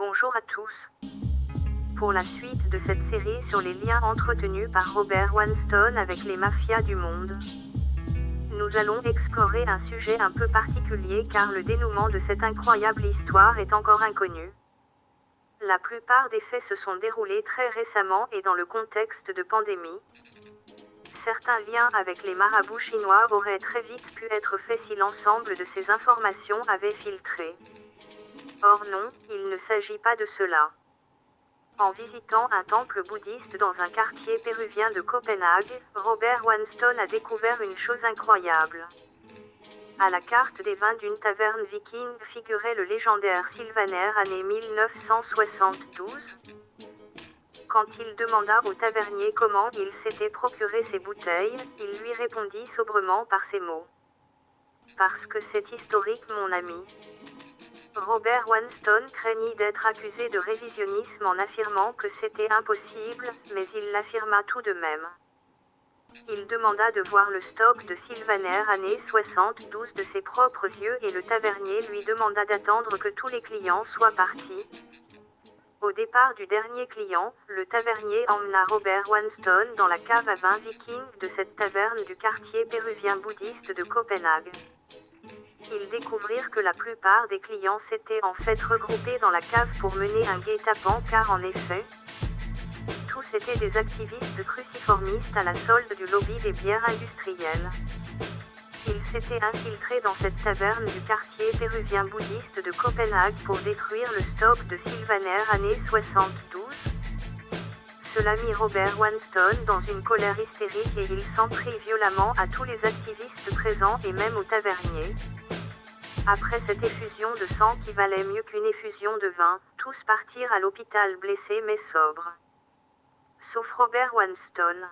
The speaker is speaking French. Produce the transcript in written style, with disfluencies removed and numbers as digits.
Bonjour à tous. Pour la suite de cette série sur les liens entretenus par Robert Weinstein avec les mafias du monde, nous allons explorer un sujet un peu particulier car le dénouement de cette incroyable histoire est encore inconnu. La plupart des faits se sont déroulés très récemment et dans le contexte de pandémie. Certains liens avec les marabouts chinois auraient très vite pu être faits si l'ensemble de ces informations avait filtré. Or non, il ne s'agit pas de cela. En visitant un temple bouddhiste dans un quartier péruvien de Copenhague, Robert Weinstein a découvert une chose incroyable. À la carte des vins d'une taverne viking figurait le légendaire Sylvaner année 1972. Quand il demanda au tavernier comment il s'était procuré ces bouteilles, il lui répondit sobrement par ces mots. Parce que c'est historique, mon ami. Robert Weinstein craignit d'être accusé de révisionnisme en affirmant que c'était impossible, mais il l'affirma tout de même. Il demanda de voir le stock de Sylvaner année 72 de ses propres yeux et le tavernier lui demanda d'attendre que tous les clients soient partis. Au départ du dernier client, le tavernier emmena Robert Weinstein dans la cave à vin viking de cette taverne du quartier péruvien bouddhiste de Copenhague. Ils découvrirent que la plupart des clients s'étaient en fait regroupés dans la cave pour mener un guet-apens car en effet, tous étaient des activistes cruciformistes à la solde du lobby des bières industrielles. Ils s'étaient infiltrés dans cette taverne du quartier péruvien bouddhiste de Copenhague pour détruire le stock de Sylvaner année 72. Cela mit Robert Weinstein dans une colère hystérique et il s'en prit violemment à tous les activistes présents et même au tavernier. Après cette effusion de sang qui valait mieux qu'une effusion de vin, tous partirent à l'hôpital blessés mais sobres. Sauf Robert Weinstein.